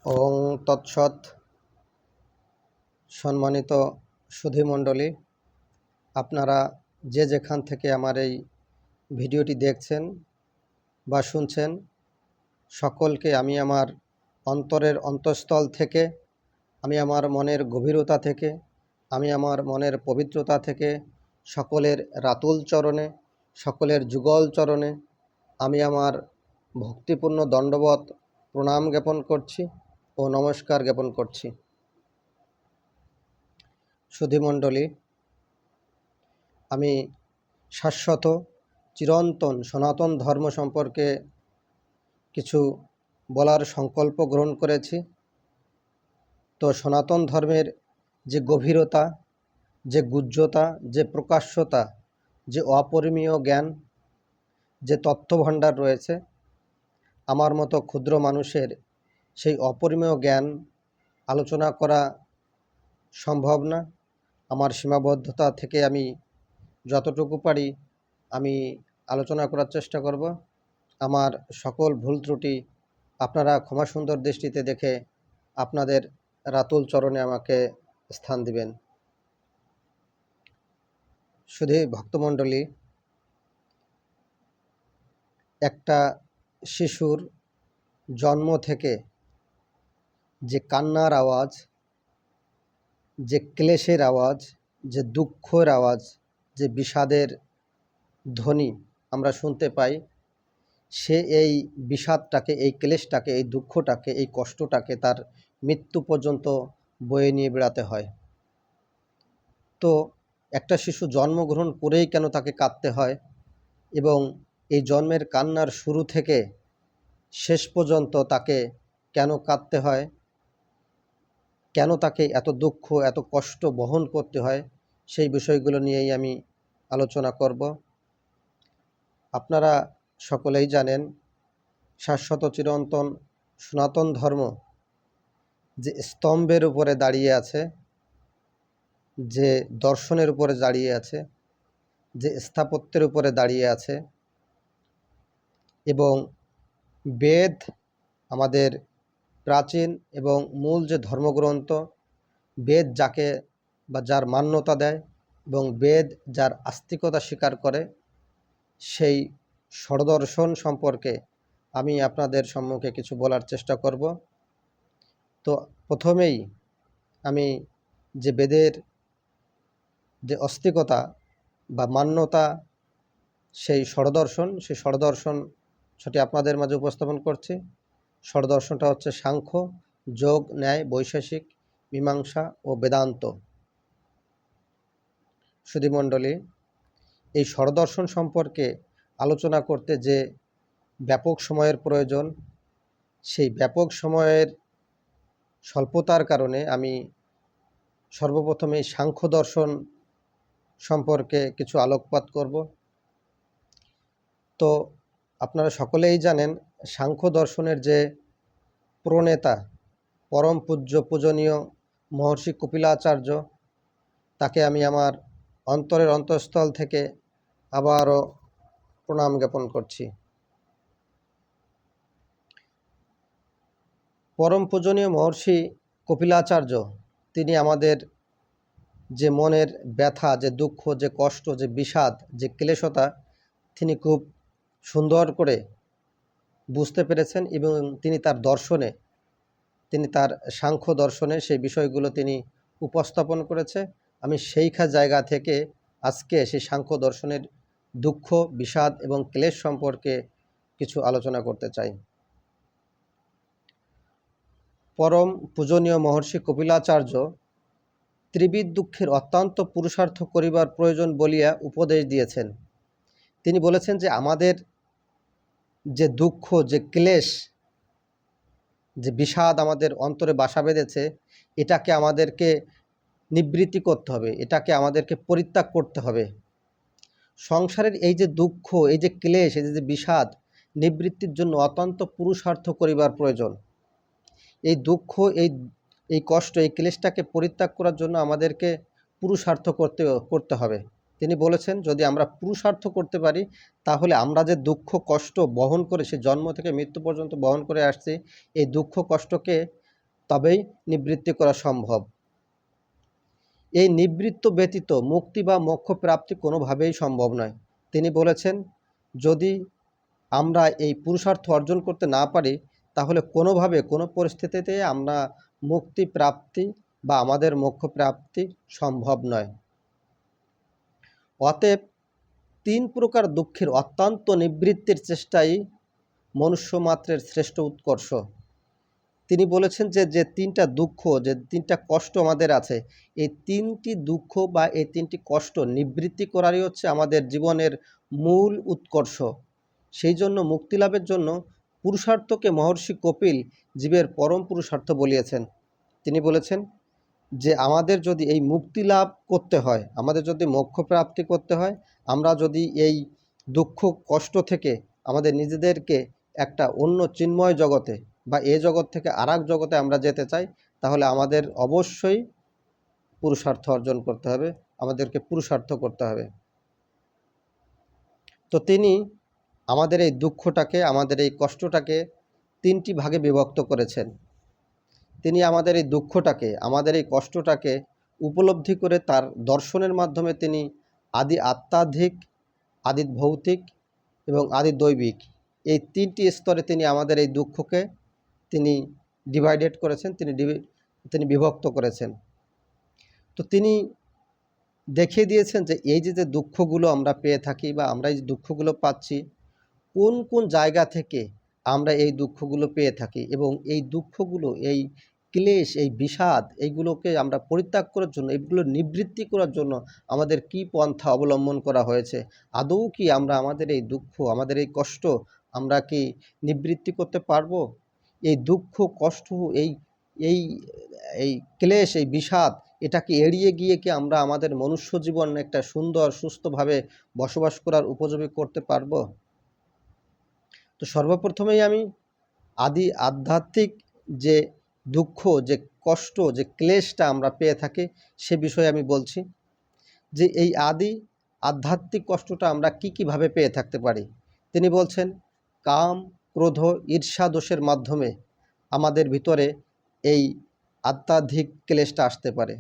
ওং তৎসৎ। সম্মানিত সুধীমণ্ডলী, আপনারা যে যেখান থেকে আমার এই ভিডিওটি দেখছেন বা শুনছেন, সকলকে আমি আমার অন্তরের অন্তঃস্থল থেকে, আমি আমার মনের গভীরতা থেকে, আমি আমার মনের পবিত্রতা থেকে সকলের রাতুল চরণে, সকলের যুগল চরণে আমি আমার ভক্তিপূর্ণ দণ্ডবৎ প্রণাম জ্ঞাপন করছি ও নমস্কার জ্ঞাপন করছি। সুধীমণ্ডলী, আমি শাশ্বত চিরন্তন সনাতন ধর্ম সম্পর্কে কিছু বলার সংকল্প গ্রহণ করেছি। তো সনাতন ধর্মের যে গভীরতা, যে গুহ্যতা, যে প্রকাশ্যতা, যে অপরিমেয় জ্ঞান, যে তথ্যভাণ্ডার রয়েছে, আমার মতো ক্ষুদ্র মানুষের সেই অপরিমেয় জ্ঞান আলোচনা করা সম্ভব না। আমার সীমাবদ্ধতা থেকে আমি যতটুকু পারি আমি আলোচনা করার চেষ্টা করব। আমার সকল ভুল ত্রুটি আপনারা ক্ষমা সুন্দর দৃষ্টিতে দেখে আপনাদের রাতুল চরণে আমাকে স্থান দিবেন। শুধু ভক্তমণ্ডলী, একটা শিশুর জন্ম থেকে যে কান্নার আওয়াজ, যে ক্লেশের আওয়াজ, যে দুঃখের আওয়াজ, যে বিষাদের ধ্বনি আমরা শুনতে পাই, সে এই বিষাদটাকে, এই ক্লেশটাকে, এই দুঃখটাকে, এই কষ্টটাকে তার মৃত্যু পর্যন্ত বয়ে নিয়ে বেড়াতে হয়। তো একটা শিশু জন্মগ্রহণ করেই কেন তাকে কাঁদতে হয়, এবং এই জন্মের কান্নার শুরু থেকে শেষ পর্যন্ত তাকে কেন কাঁদতে হয়, কেন তাকে এত দুঃখ, এত কষ্ট বহন করতে হয়, সেই বিষয়গুলো নিয়েই আমি আলোচনা করব। আপনারা সকলেই জানেন, শাশ্বত চিরন্তন সনাতন ধর্ম যে স্তম্ভের উপরে দাঁড়িয়ে আছে, যে দর্শনের উপরে দাঁড়িয়ে আছে, যে স্থাপত্যের উপরে দাঁড়িয়ে আছে, এবং বেদ আমাদের প্রাচীন এবং মূল যে ধর্মগ্রন্থ, বেদ যাকে বা যার মান্যতা দেয় এবং বেদ যার আস্তিকতা স্বীকার করে, সেই ষড়দর্শন সম্পর্কে আমি আপনাদের সম্মুখে কিছু বলার চেষ্টা করব। তো প্রথমেই আমি যে বেদের যে আস্তিকতা বা মান্যতা, সেই ষড়দর্শন সেটি আপনাদের মাঝে উপস্থাপন করছি। ষড়দর্শনটা হচ্ছে সাংখ্য, যোগ, ন্যায়, বৈশেষিক, মীমাংসা ও বেদান্ত। সুধীমণ্ডলী, এই ষড়দর্শন সম্পর্কে আলোচনা করতে যে ব্যাপক সময়ের প্রয়োজন, সেই ব্যাপক সময়ের স্বল্পতার কারণে আমি সর্বপ্রথমে এই সাংখ্য দর্শন সম্পর্কে কিছু আলোকপাত করব। তো আপনারা সকলেই জানেন, সাংখ্য দর্শনের যে প্রণেতা, পরম পূজ্য পূজনীয় মহর্ষি কপিলাচার্য, তাকে আমি আমার অন্তরের অন্তঃস্থল থেকে আবারও প্রণাম জ্ঞাপন করছি। পরম পূজনীয় মহর্ষি কপিলাচার্য, তিনি আমাদের যে মনের ব্যথা, যে দুঃখ, যে কষ্ট, যে বিষাদ, যে ক্লেশতা, তিনি খুব সুন্দর করে বুঝতে পেরেছেন, এবং তিনি তার দর্শনে, তিনি তার সাংখ্য দর্শনে সেই বিষয়গুলো তিনি উপস্থাপন করেছে। আমি সেইখান জায়গা থেকে আজকে সেই সাংখ্য দর্শনের দুঃখ, বিষাদ এবং ক্লেশ সম্পর্কে কিছু আলোচনা করতে চাই। পরম পূজনীয় মহর্ষি কপিলাচার্য ত্রিবিধ দুঃখের অত্যন্ত পুরুষার্থ করিবার প্রয়োজন বলিয়া উপদেশ দিয়েছেন। তিনি বলেছেন যে আমাদের যে দুঃখ, যে ক্লেশ, যে বিষাদ আমাদের অন্তরে বাসা বেঁধেছে, এটাকে আমাদেরকে নিবৃত্তি করতে হবে, এটাকে আমাদেরকে পরিত্যাগ করতে হবে। সংসারের এই যে দুঃখ, এই যে ক্লেশ, এই যে বিষাদ নিবৃত্তির জন্য অত্যন্ত পুরুষার্থ করিবার প্রয়োজন। এই দুঃখ, এই কষ্ট, এই ক্লেশটাকে পরিত্যাগ করার জন্য আমাদেরকে পুরুষার্থ করতে হবে। তিনি বলেছেন, যদি আমরা পুরুষার্থ করতে পারি, তাহলে আমরা যে দুঃখ কষ্ট বহন করে সে জন্ম থেকে মৃত্যু পর্যন্ত বহন করে আসছি, এই দুঃখ কষ্টকে তবেই নিবৃত্তি করা সম্ভব। এই নিবৃত্ত ব্যতীত মুক্তি বা মোক্ষ প্রাপ্তি কোনোভাবেই সম্ভব নয়। তিনি বলেছেন, যদি আমরা এই পুরুষার্থ অর্জন করতে না পারি, তাহলে কোনোভাবে কোনো পরিস্থিতিতে আমরা মুক্তি প্রাপ্তি বা আমাদের মোক্ষ প্রাপ্তি সম্ভব নয়। অতএব 3 প্রকার দুঃখের অত্যন্ত নিবৃত্তির চেষ্টাই মনুষ্যমাত্রের শ্রেষ্ঠ উৎকর্ষ। তিনি বলেছেন যে 3টা দুঃখ, যে 3টা কষ্ট আমাদের আছে, এই 3টি দুঃখ বা এই 3টি কষ্ট নিবৃত্তি করারই হচ্ছে আমাদের জীবনের মূল উৎকর্ষ। সেই জন্য মুক্তি লাভের জন্য পুরুষার্থকে মহর্ষি কপিল জীবের পরম পুরুষার্থ বলিয়েছেন। তিনি বলেছেন যে আমাদের যদি এই মুক্তি লাভ করতে হয়, আমাদের যদি মোক্ষ প্রাপ্তি করতে হয়, আমরা যদি এই দুঃখ কষ্ট থেকে আমাদের নিজেদেরকে একটা অন্য চিন্ময় জগতে বা এ জগৎ থেকে আরেক জগতে আমরা যেতে চাই, তাহলে আমাদের অবশ্যই পুরুষার্থ অর্জন করতে হবে, আমাদেরকে পুরুষার্থ করতে হবে। তো তিনি আমাদের এই দুঃখটাকে, আমাদের এই কষ্টটাকে 3টি ভাগে বিভক্ত করেছেন। তিনি আমাদের এই দুঃখটাকে, আমাদের এই কষ্টটাকে উপলব্ধি করে তার দর্শনের মাধ্যমে তিনি আদি আত্মাধিক, আদি ভৌতিক এবং আদি দৈবিক, এই 3টি স্তরে তিনি আমাদের এই দুঃখকে তিনি ডিভাইডেড করেছেন, তিনি বিভক্ত করেছেন। তো তিনি দেখিয়ে দিয়েছেন যে এই যে দুঃখগুলো আমরা পেয়ে থাকি বা আমরা এই দুঃখগুলো পাচ্ছি, কোন কোন জায়গা থেকে আমরা এই দুঃখগুলো পেয়ে থাকি, এবং এই দুঃখগুলো, এই ক্লেশ, এই বিষাদ, এইগুলোকে আমরা পরিত্যাগ করার জন্য, এইগুলো নিবৃত্তি করার জন্য আমাদের কি পন্থা অবলম্বন করা হয়েছে। আদৌ কি আমরা আমাদের এই দুঃখ, আমাদের এই কষ্ট আমরা কি নিবৃত্তি করতে পারবো? এই দুঃখ কষ্ট, এই এই এই ক্লেশ, এই বিষাদ, এটাকে এড়িয়ে গিয়ে কি আমরা আমাদের মনুষ্য জীবন একটা সুন্দর সুস্থভাবে বসবাস করার উপযোগী করতে পারবো? তো সর্বপ্রথমেই আমি আদি আধ্যাত্মিক যে দুঃখ, যে কষ্ট, যে ক্লেশটা আমরা পেয়ে থাকি, সে বিষয়ে আমি বলছি যে এই আদি আধ্যাত্মিক কষ্টটা আমরা কীভাবে পেয়ে থাকতে পারি। তিনি বলছেন, কাম, ক্রোধ, ঈর্ষা দোষের মাধ্যমে আমাদের ভিতরে এই আধ্যাত্মিক ক্লেশটা আসতে পারে।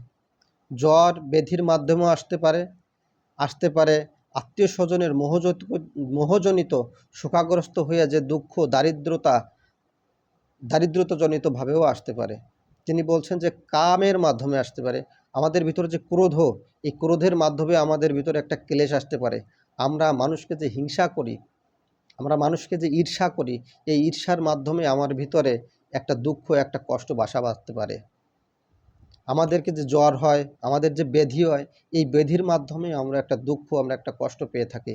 জ্বর ব্যাধির মাধ্যমেও আসতে পারে আত্মীয় স্বজনের মোহজনিত শোকাগ্রস্ত হইয়া যে দুঃখ, দারিদ্রতাজনিতভাবেও আসতে পারে। তিনি বলছেন যে কামের মাধ্যমে আসতে পারে। আমাদের ভিতরে যে ক্রোধ, এই ক্রোধের মাধ্যমে আমাদের ভিতরে একটা ক্লেশ আসতে পারে। আমরা মানুষকে যে হিংসা করি, আমরা মানুষকে যে ঈর্ষা করি, এই ঈর্ষার মাধ্যমে আমার ভিতরে একটা দুঃখ, একটা কষ্ট বাসা বাঁধতে পারে। আমাদেরকে যে জ্বর হয়, আমাদের যে ব্যাধি হয়, এই ব্যাধির মাধ্যমে আমরা একটা দুঃখ, আমরা একটা কষ্ট পেয়ে থাকি।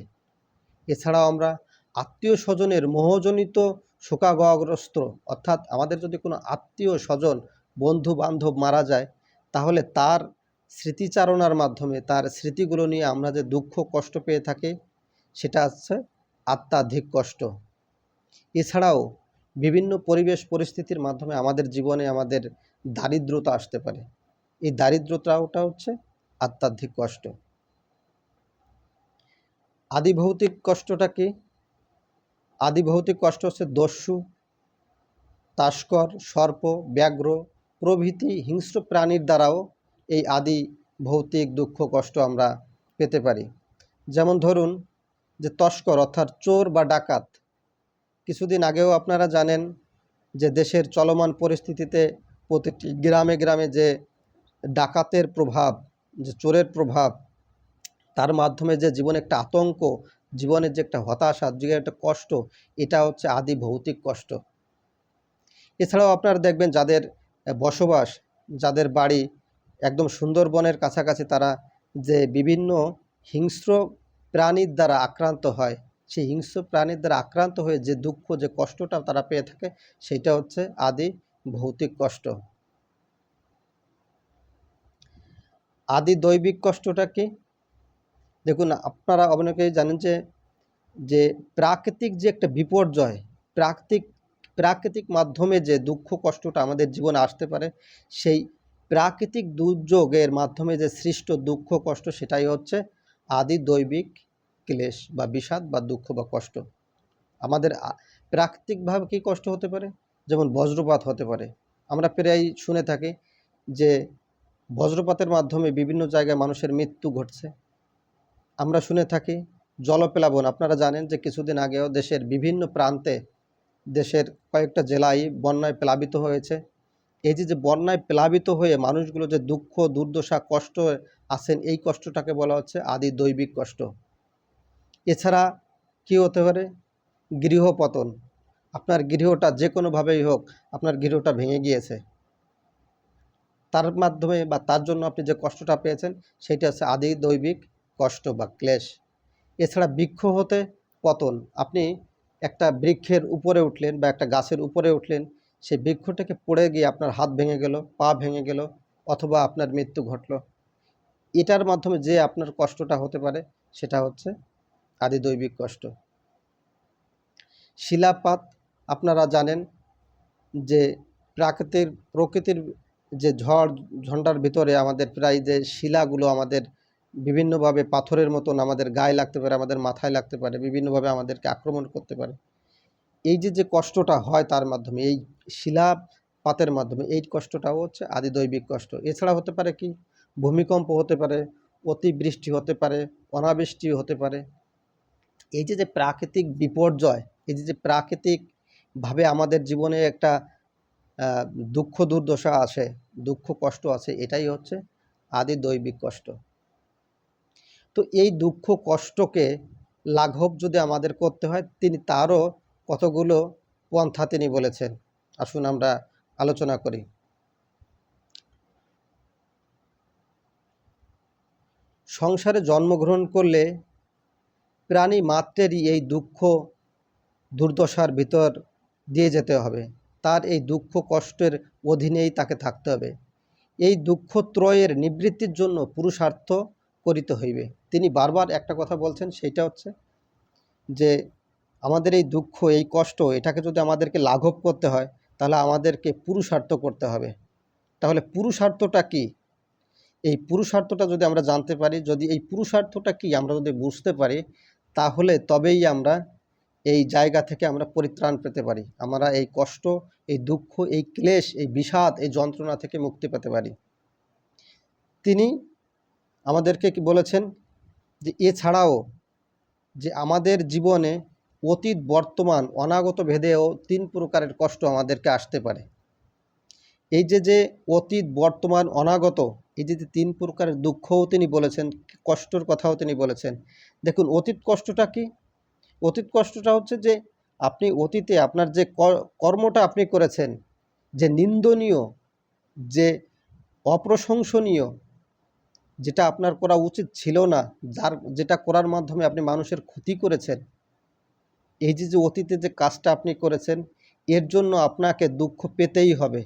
এছাড়াও আমরা আত্মীয় স্বজনের মোহজনিত শোকাগ্রস্ত, অর্থাৎ আমাদের যদি কোনো আত্মীয় স্বজন, বন্ধু বান্ধব মারা যায়, তাহলে তার স্মৃতিচারণার মাধ্যমে, তার স্মৃতিগুলো নিয়ে আমরা যে দুঃখ কষ্ট পেয়ে থাকি, সেটা হচ্ছে আত্মাধিক কষ্ট। এছাড়াও বিভিন্ন পরিবেশ পরিস্থিতির মাধ্যমে আমাদের জীবনে আমাদের দারিদ্রতা আসতে পারে। এই দারিদ্রতাটা হচ্ছে আত্মাধিক কষ্ট। আদি ভৌতিক কষ্টটা কি? আদি ভৌতিক কষ্ট হচ্ছে দস্যু, তাস্কর, সর্প, ব্যাঘ্র প্রভৃতি হিংস্র প্রাণীর দ্বারাও এই আদি ভৌতিক দুঃখ কষ্ট আমরা পেতে পারি। যেমন ধরুন যে তস্কর অর্থাৎ চোর বা ডাকাত। কিছুদিন আগেও আপনারা জানেন যে দেশের চলমান পরিস্থিতিতে প্রতিটি গ্রামে গ্রামে যে ডাকাতের প্রভাব, যে চোরের প্রভাব, তার মাধ্যমে যে জীবনে একটা আতঙ্ক, জীবনের যে একটা হতাশা, জীবনের একটা কষ্ট, এটা হচ্ছে আদি ভৌতিক কষ্ট। এছাড়াও আপনারা দেখবেন যাদের বসবাস, যাদের বাড়ি একদম সুন্দরবনের কাছাকাছি, তারা যে বিভিন্ন হিংস্র প্রাণীর দ্বারা আক্রান্ত হয়, সেই হিংস্র প্রাণীর দ্বারা আক্রান্ত হয়ে যে দুঃখ, যে কষ্টটা তারা পেয়ে থাকে, সেটা হচ্ছে আদি ভৌতিক কষ্ট। আদি দৈবিক কষ্টটা কি? দেখুন, আপনারা অনেকেই জানেন যে প্রাকৃতিক যে একটা বিপর্যয়, প্রাকৃতিক মাধ্যমে যে দুঃখ কষ্টটা আমাদের জীবনে আসতে পারে, সেই প্রাকৃতিক দুর্যোগের মাধ্যমে যে সৃষ্ট দুঃখ কষ্ট, সেটাই হচ্ছে আদি দৈবিক ক্লেশ বা বিষাদ বা দুঃখ বা কষ্ট। আমাদের প্রাকৃতিকভাবে কী কষ্ট হতে পারে? যেমন বজ্রপাত হতে পারে, আমরা প্রায়ই শুনে থাকি যে বজ্রপাতের মাধ্যমে বিভিন্ন জায়গায় মানুষের মৃত্যু ঘটছে। আমরা শুনে থাকি জলপ্লাবন, আপনারা জানেন যে কিছুদিন আগেও দেশের বিভিন্ন প্রান্তে দেশের কয়েকটা জেলায় বন্যায় প্লাবিত হয়েছে। এই যে বন্যায় প্লাবিত হয়ে মানুষগুলো যে দুঃখ দুর্দশা কষ্ট আছেন, এই কষ্টটাকে বলা হচ্ছে আদি দৈবিক কষ্ট। এছাড়া কি হতে পারে? গৃহপতন, আপনার গৃহটা যে কোনোভাবেই হোক আপনার গৃহটা ভেঙে গিয়েছে, তার মাধ্যমে বা তার জন্য আপনি যে কষ্টটা পেয়েছেন সেটা হচ্ছে আদি দৈবিক কষ্ট বা ক্লেশ। এছাড়া বৃক্ষ হতে পতন, আপনি একটা বৃক্ষের উপরে উঠলেন বা একটা গাছের উপরে উঠলেন, সেই বৃক্ষটাকে পড়ে গিয়ে আপনার হাত ভেঙে গেল, পা ভেঙে গেল, অথবা আপনার মৃত্যু ঘটল। এটার মাধ্যমে যে আপনার কষ্টটা হতে পারে সেটা হচ্ছে আদি দৈবিক কষ্ট। শিলাপাত, আপনারা জানেন যে প্রকৃতির যে ঝড় ঝঞ্ঝার ভিতরে আমাদের প্রায় যে শিলাগুলো আমাদের বিভিন্নভাবে পাথরের মতন আমাদের গায়ে লাগতে পারে, আমাদের মাথায় লাগতে পারে, বিভিন্নভাবে আমাদেরকে আক্রমণ করতে পারে। এই যে কষ্টটা হয় তার মাধ্যমে, এই শিলাপাতের মাধ্যমে, এই কষ্টটাও হচ্ছে আদি দৈবিক কষ্ট। এছাড়া হতে পারে কি? ভূমিকম্প হতে পারে, অতিবৃষ্টি হতে পারে, অনাবৃষ্টি হতে পারে। এই যে প্রাকৃতিক বিপর্যয়, এই যে প্রাকৃতিকভাবে আমাদের জীবনে একটা দুঃখ দুর্দশা আসে, দুঃখ কষ্ট আছে, এটাই হচ্ছে আদি দৈবিক কষ্ট। তো এই দুঃখ কষ্টকে লাঘব যদি আমাদের করতে হয়, তিনি তারও কতগুলো পন্থা তিনি বলেছেন। আসুন আমরা আলোচনা করি। সংসারে জন্মগ্রহণ করলে প্রাণী মাত্রেরই এই দুঃখ দুর্দশার ভিতর দিয়ে যেতে হবে, তার এই দুঃখ কষ্টের অধীনেই তাকে থাকতে হবে। এই দুঃখত্রয়ের নিবৃত্তির জন্য পুরুষার্থ করিতে হইবে। তিনি বারবার একটা কথা বলছেন, সেইটা হচ্ছে যে আমাদের এই দুঃখ এই কষ্ট এটাকে যদি আমাদেরকে লাঘব করতে হয় তাহলে আমাদেরকে পুরুষার্থ করতে হবে। তাহলে পুরুষার্থটা কি? এই পুরুষার্থটা যদি আমরা জানতে পারি, যদি এই পুরুষার্থটা কি আমরা যদি বুঝতে পারি, তাহলে তবেই আমরা এই জায়গা থেকে আমরা পরিত্রাণ পেতে পারি, আমরা এই কষ্ট, এই দুঃখ, এই ক্লেশ, এই বিষাদ, এই যন্ত্রণা থেকে মুক্তি পেতে পারি। তিনি আমাদেরকে কি বলেছেন যে এছাড়াও যে আমাদের জীবনে অতীত বর্তমান অনাগত ভেদেও ৩ প্রকারের কষ্ট আমাদেরকে আসতে পারে। এই যে অতীত বর্তমান অনাগত, এই যে ৩ প্রকারের দুঃখও তিনি বলেছেন, কষ্টর কথাও তিনি বলেছেন। দেখুন অতীত কষ্টটা কি? অতীত কষ্টটা হচ্ছে যে আপনি অতীতে আপনার যে কর্মটা আপনি করেছেন, যে নিন্দনীয়, যে অপ্রশংসনীয়, যেটা আপনার করা উচিত ছিল না, যেটা করার মাধ্যমে আপনি মানুষের ক্ষতি করেছেন, এই যে অতীতে যে কাজটা আপনি করেছেন, এর জন্য আপনাকে দুঃখ পেতেই হবে।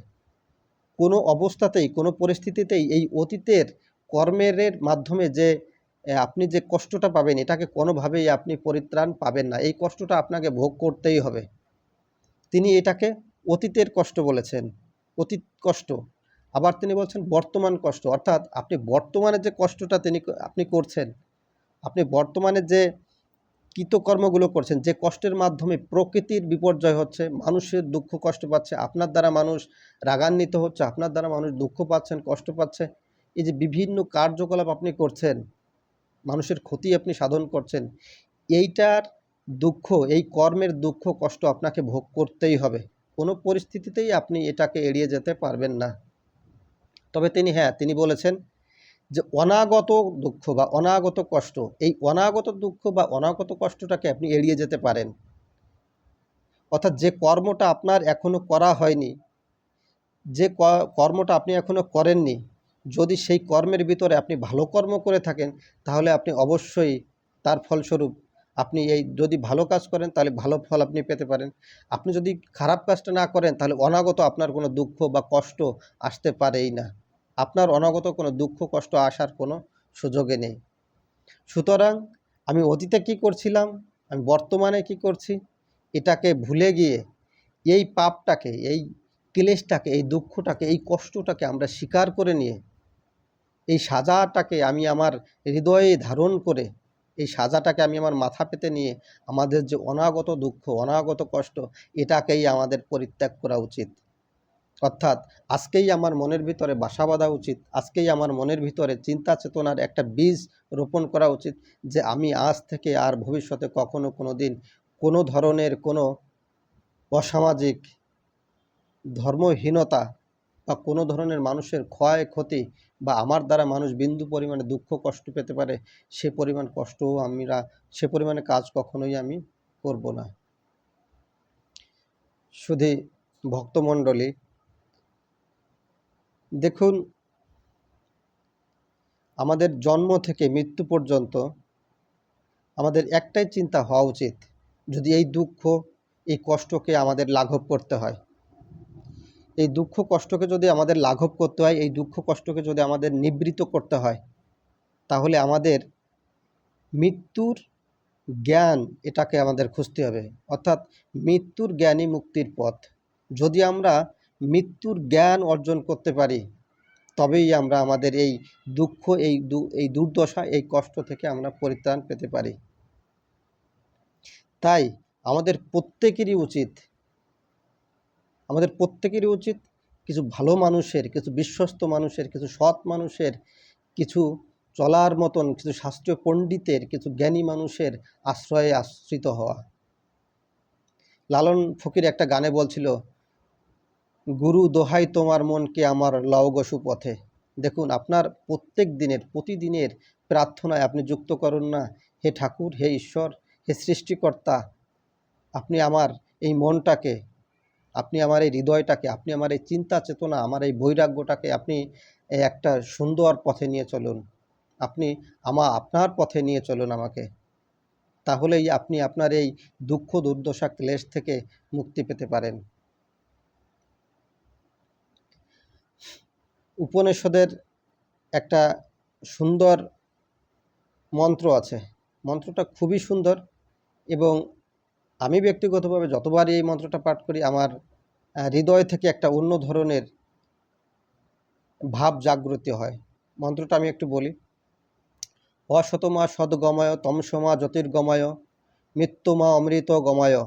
কোনো অবস্থাতেই, কোনো পরিস্থিতিতেই এই অতীতের কর্মের মাধ্যমে যে আপনি যে কষ্টটা পাবেন, এটাকে কোনোভাবেই আপনি পরিত্রাণ পাবেন না। এই কষ্টটা আপনাকে ভোগ করতেই হবে। তিনি এটাকে অতীতের কষ্ট বলেছেন, অতীত কষ্ট। আবার তিনি বলছেন বর্তমান কষ্ট, অর্থাৎ আপনি বর্তমানে যে কষ্টটা আপনি করছেন, আপনি বর্তমানে যে কৃতকর্মগুলো করছেন, যে কষ্টের মাধ্যমে প্রকৃতির বিপর্যয় হচ্ছে, মানুষের দুঃখ কষ্ট পাচ্ছে, আপনার দ্বারা মানুষ রাগান্বিত হচ্ছে, আপনার দ্বারা মানুষ দুঃখ পাচ্ছেন, কষ্ট পাচ্ছে, এই যে বিভিন্ন কার্যকলাপ আপনি করছেন, মানুষের ক্ষতি আপনি সাধন করছেন, এইটার দুঃখ, এই কর্মের দুঃখ কষ্ট আপনাকে ভোগ করতেই হবে। কোনো পরিস্থিতিতেই আপনি এটাকে এড়িয়ে যেতে পারবেন না। তবে তিনি বলেছেন যে অনাগত দুঃখ বা অনাগত কষ্ট, এই অনাগত দুঃখ বা অনাগত কষ্টটাকে আপনি এড়িয়ে যেতে পারেন। অর্থাৎ যে কর্মটা আপনার এখনো করা হয়নি, যে কর্মটা আপনি এখনো করেননি, যদি সেই কর্মের ভিতরে আপনি ভালো কর্ম করে থাকেন তাহলে আপনি অবশ্যই তার ফলস্বরূপ আপনি যদি ভালো কাজ করেন তাহলে ভালো ফল আপনি পেতে পারেন। আপনি যদি খারাপ কাজটা না করেন তাহলে অনাগত আপনার কোনো দুঃখ বা কষ্ট আসতে পারেই না। আপনার অনাগত কোনো দুঃখ কষ্ট আসার কোনো সুযোগই নেই। সুতরাং আমি অতীতে কি করছিলাম, আমি বর্তমানে কি করছি, এটাকে ভুলে গিয়ে এই পাপটাকে, এই ক্লেশটাকে, এই দুঃখটাকে, এই কষ্টটাকে আমরা স্বীকার করে নিয়ে এই সাজাটাকে আমি আমার হৃদয়ে ধারণ করে, এই সাজাটাকে আমি আমার মাথা পেতে নিয়ে আমাদের যে অনাগত দুঃখ, অনাগত কষ্ট, এটাকেই আমাদের পরিত্যাগ করা উচিত। অর্থাৎ আজকেই আমার মনের ভিতরে বাসা বাঁধা উচিত, আজকেই আমার মনের ভিতরে চিন্তা চেতনার একটা বীজ রোপণ করা উচিত যে আমি আজ থেকে আর ভবিষ্যতে কখনো কোনো দিন কোনো ধরনের কোনো অসামাজিক ধর্মহীনতা বা কোনো ধরনের মানুষের ক্ষয়ক্ষতি বা আমার দ্বারা মানুষ বিন্দু পরিমাণে দুঃখ কষ্ট পেতে পারে সে পরিমাণ কষ্টও সে পরিমাণে কাজ কখনোই আমি করব না। শুধু ভক্তমণ্ডলী, দেখুন, আমাদের জন্ম থেকে মৃত্যু পর্যন্ত আমাদের একটাই চিন্তা হওয়া উচিত, যদি এই দুঃখ এই কষ্টকে আমাদের লাঘব করতে হয়, এই দুঃখ কষ্টকে যদি আমাদের লাঘব করতে হয়, এই দুঃখ কষ্টকে যদি আমাদের নিবৃত্ত করতে হয়, তাহলে আমাদের মৃত্যুর জ্ঞান এটাকে আমাদের খুঁজতে হবে। অর্থাৎ মৃত্যুর জ্ঞানই মুক্তির পথ। যদি আমরা মৃত্যুর জ্ঞান অর্জন করতে পারি তবেই আমরা আমাদের এই দুঃখ এই দুর্দশা এই কষ্ট থেকে আমরা পরিত্রাণ পেতে পারি। তাই আমাদের প্রত্যেকেরই উচিত কিছু ভালো মানুষের, কিছু বিশ্বস্ত মানুষের, কিছু সৎ মানুষের, কিছু চলার মতন কিছু শাস্ত্রীয় পণ্ডিতের, কিছু জ্ঞানী মানুষের আশ্রয়ে আশ্রিত হওয়া। লালন ফকির একটা গানে বলছিল, গুরু দোহাই তোমার মনকে আমার লও গো সুপথে। দেখুন, আপনার প্রতিদিনের প্রার্থনায় আপনি যুক্ত করুন না, হে ঠাকুর, হে ঈশ্বর, হে সৃষ্টিকর্তা, আপনি আমার এই মনটাকে, আপনি আমার এই হৃদয়টাকে, আপনি আমার এই চিন্তা চেতনা, আমার এই বৈরাগ্যটাকে আপনি একটা সুন্দর পথে নিয়ে চলুন, আপনি আপনার পথে নিয়ে চলুন আমাকে। তাহলেই আপনি আপনার এই দুঃখ দুর্দশা ক্লেশ থেকে মুক্তি পেতে পারেন। উপনিষদের একটা সুন্দর মন্ত্র আছে, মন্ত্রটা খুবই সুন্দর, এবং আমি ব্যক্তিগতভাবে যতবারই এই মন্ত্রটা পাঠ করি আমার হৃদয় থেকে একটা অন্য ধরনের ভাব জাগ্রত হয়। মন্ত্রটা আমি একটু বলি। অসতমা সদ্গময় তমসমা জ্যোতির্গময় মৃত্যুমা অমৃত গময়।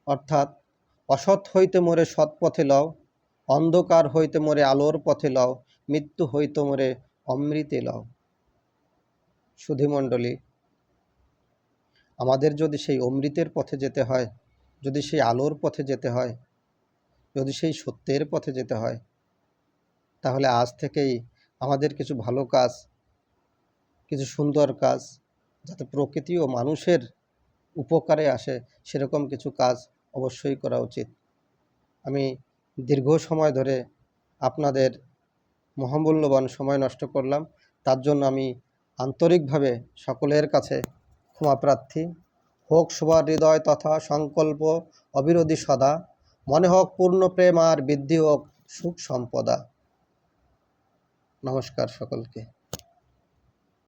অর্থাৎ অসৎ হইতে মোরে সৎ পথে লও, অন্ধকার হইতে মোরে আলোর পথে লও, মৃত্যু হইতে মোরে অমৃতে লও। সুধীমণ্ডলী, আমাদের যদি সেই অমৃতের পথে যেতে হয়, যদি সেই আলোর পথে যেতে হয়, যদি সেই সত্যের পথে যেতে হয়, তাহলে আজ থেকেই আমাদের কিছু ভালো কাজ, কিছু সুন্দর কাজ, যাতে প্রকৃতি ও মানুষের উপকারে আসে সেরকম কিছু কাজ অবশ্যই করা উচিত। আমি দীর্ঘ সময় ধরে আপনাদের মহামূল্যবান সময় নষ্ট করলাম, তার জন্য আমি আন্তরিকভাবে সকলের কাছে ক্ষমা প্রার্থী। হোক সবার হৃদয় তথা সংকল্প অবিরোধী সদা, মনে হোক পূর্ণ প্রেম আর বৃদ্ধি হোক সুখ সম্পদা। নমস্কার সকলকে।